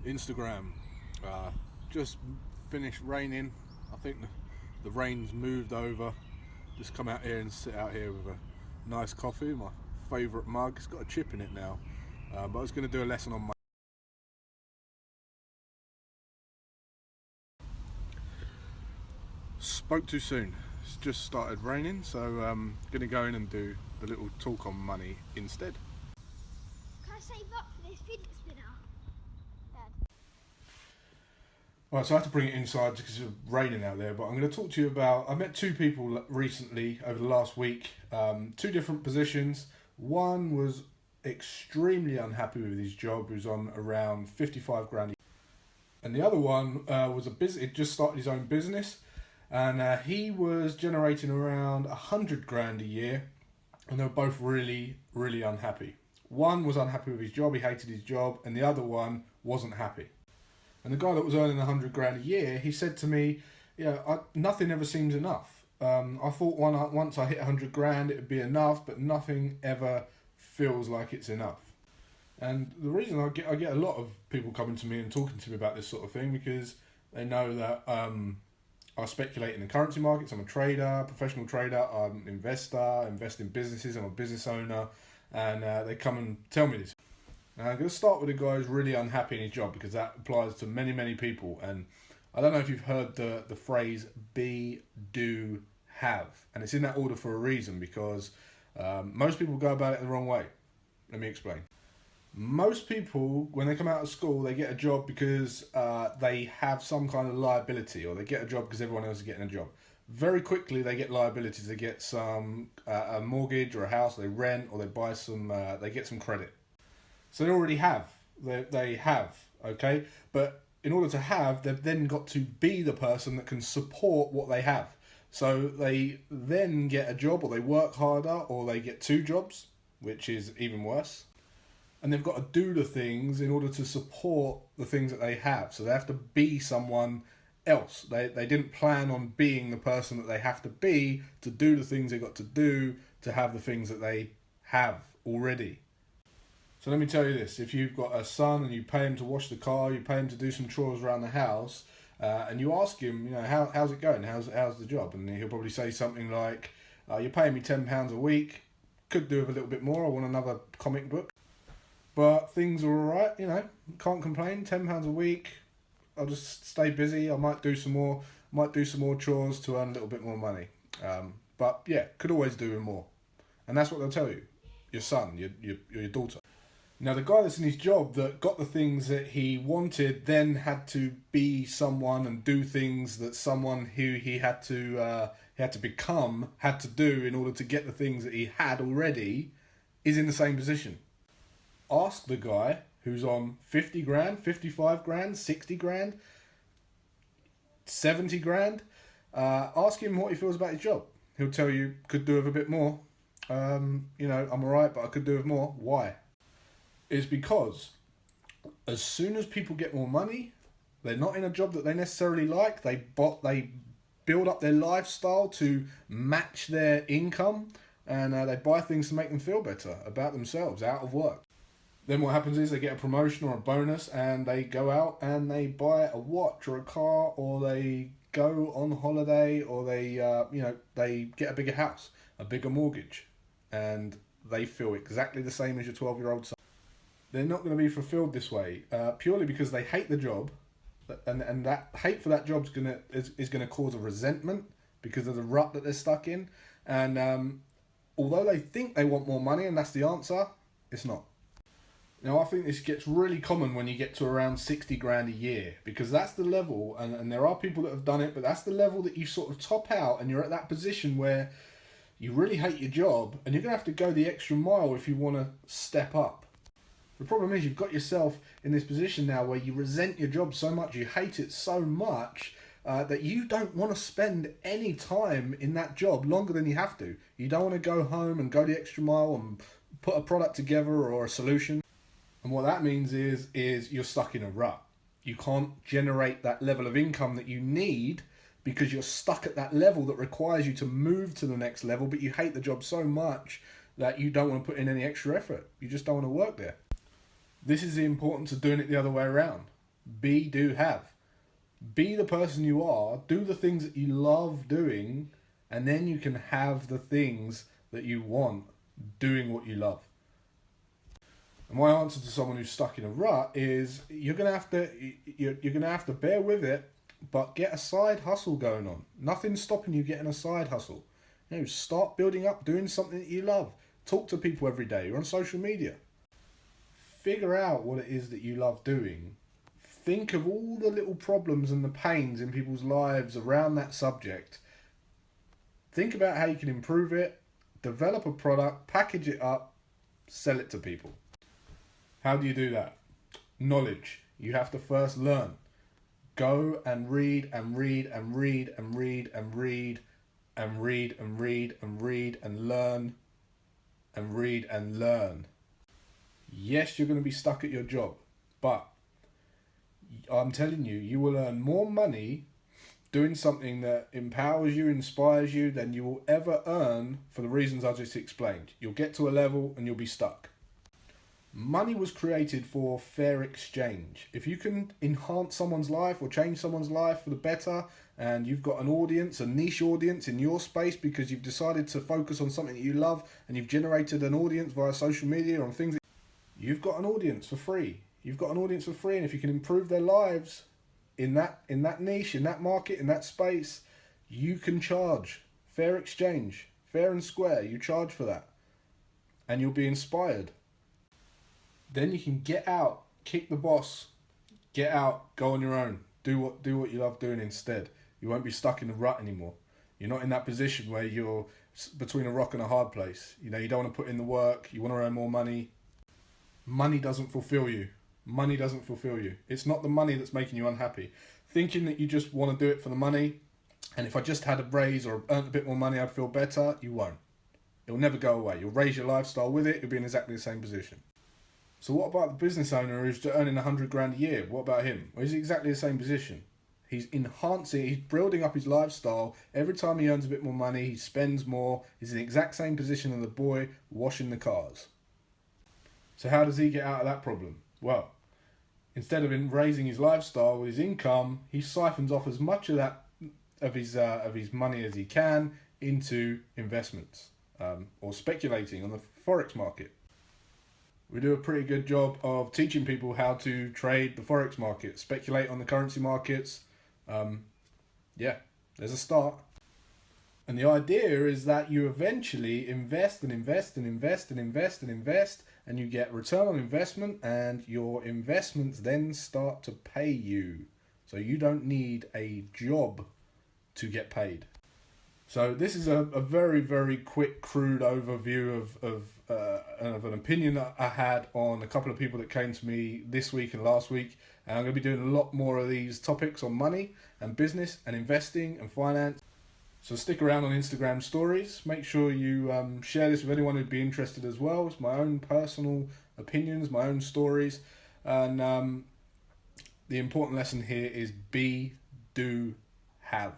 Instagram. Just finished raining. I think the rain's moved over. Just come out here and sit out here with a nice coffee, my favourite mug. It's got a chip in it now. But I was going to do a lesson on my. Spoke too soon. It's just started raining, so I'm going to go in and do the little talk on money instead. Can I save up for this fidget spinner, Dad? Right, so I have to bring it inside because it's raining out there, but I'm going to talk to you about. I met two people recently over the last week, two different positions. One was extremely unhappy with his job, he was on around 55 grand. And the other one was it just started his own business, and he was generating around 100 grand a year, and they were both really, really unhappy. One was unhappy with his job, he hated his job, and the other one wasn't happy. And the guy that was earning 100 grand a year, he said to me, nothing ever seems enough. I thought once I hit 100 grand, it would be enough, but nothing ever feels like it's enough. And the reason I get a lot of people coming to me and talking to me about this sort of thing, because they know that I speculate in the currency markets. I'm a trader, professional trader. I'm an investor. I invest in businesses. I'm a business owner, and they come and tell me this. Now, I'm going to start with a guy who's really unhappy in his job, because that applies to many, many people. And I don't know if you've heard the phrase be, do, have. And it's in that order for a reason, because most people go about it the wrong way. Let me explain. Most people, when they come out of school, they get a job because they have some kind of liability, or they get a job because everyone else is getting a job. Very quickly, they get liabilities. They get some a mortgage or a house, they rent, or they buy some. They get some credit. So they already have. They have, okay? But in order to have, they've then got to be the person that can support what they have. So they then get a job, or they work harder, or they get two jobs, which is even worse. And they've got to do the things in order to support the things that they have. So they have to be someone else. They didn't plan on being the person that they have to be to do the things they got to do to have the things that they have already. So let me tell you this, if you've got a son and you pay him to wash the car, you pay him to do some chores around the house, and you ask him, how's it going? How's the job? And he'll probably say something like, you're paying me £10 a week, could do with a little bit more, I want another comic book. But things are alright, can't complain, £10 a week, I'll just stay busy, I might do some more chores to earn a little bit more money. But yeah, could always do with more. And that's what they'll tell you, your son, your daughter. Now, the guy that's in his job that got the things that he wanted then had to be someone and do things that someone who he had to become had to do in order to get the things that he had already, is in the same position. Ask the guy who's on 50 grand, 55 grand, 60 grand, 70 grand. Ask him what he feels about his job. He'll tell you, could do with a bit more. I'm alright, but I could do with more. Why? Is because as soon as people get more money, they're not in a job that they necessarily like. They build up their lifestyle to match their income, and they buy things to make them feel better about themselves out of work. Then what happens is they get a promotion or a bonus, and they go out and they buy a watch or a car, or they go on holiday, or they get a bigger house, a bigger mortgage, and they feel exactly the same as your 12-year-old son. They're not going to be fulfilled this way, purely because they hate the job, and that hate for that job is gonna cause a resentment because of the rut that they're stuck in. And although they think they want more money and that's the answer, it's not. Now, I think this gets really common when you get to around 60 grand a year, because that's the level, and there are people that have done it, but that's the level that you sort of top out, and you're at that position where you really hate your job, and you're going to have to go the extra mile if you want to step up. The problem is you've got yourself in this position now where you resent your job so much, you hate it so much, that you don't want to spend any time in that job longer than you have to. You don't want to go home and go the extra mile and put a product together or a solution. And what that means is you're stuck in a rut. You can't generate that level of income that you need because you're stuck at that level that requires you to move to the next level, but you hate the job so much that you don't want to put in any extra effort. You just don't want to work there. This is the importance of doing it the other way around. Be, do, have. Be the person you are, do the things that you love doing, and then you can have the things that you want doing what you love. And my answer to someone who's stuck in a rut is you're gonna have to bear with it, but get a side hustle going on. Nothing's stopping you getting a side hustle. Start building up, doing something that you love. Talk to people every day. You're on social media. Figure out what it is that you love doing. Think of all the little problems and the pains in people's lives around that subject. Think about how you can improve it, develop a product, package it up, sell it to people. How do you do that? Knowledge. You have to first learn. Go and read and read and read and read and read and read and read and read and learn and read and learn. Yes, you're going to be stuck at your job, but I'm telling you, you will earn more money doing something that empowers you, inspires you, than you will ever earn for the reasons I just explained. You'll get to a level and you'll be stuck. Money was created for fair exchange. If you can enhance someone's life or change someone's life for the better, and you've got an audience, a niche audience in your space because you've decided to focus on something that you love and you've generated an audience via social media on things, you've got an audience for free. You've got an audience for free, and if you can improve their lives in that niche, in that market, in that space, you can charge. Fair exchange, fair and square, you charge for that. And you'll be inspired. Then you can get out, kick the boss, get out, go on your own. Do what you love doing instead. You won't be stuck in the rut anymore. You're not in that position where you're between a rock and a hard place. You don't want to put in the work, you want to earn more money. Money doesn't fulfill you. Money doesn't fulfill you. It's not the money that's making you unhappy. Thinking that you just want to do it for the money, and if I just had a raise or earned a bit more money, I'd feel better. You won't. It'll never go away. You'll raise your lifestyle with it. You'll be in exactly the same position. So what about the business owner who's earning 100 grand a year? What about him? Well, he's exactly the same position. He's building up his lifestyle. Every time he earns a bit more money, he spends more. He's in the exact same position as the boy washing the cars. So how does he get out of that problem? Well, instead of raising his lifestyle with his income, he siphons off as much of that of his money as he can into investments or speculating on the forex market. We do a pretty good job of teaching people how to trade the forex market, speculate on the currency markets. There's a start. And the idea is that you eventually invest and invest and invest and invest and invest, and you get return on investment, and your investments then start to pay you. So you don't need a job to get paid. So this is a very, very quick, crude overview of an opinion that I had on a couple of people that came to me this week and last week. And I'm going to be doing a lot more of these topics on money and business and investing and finance. So stick around on Instagram stories. Make sure you share this with anyone who'd be interested as well. It's my own personal opinions, my own stories. And the important lesson here is be, do, have.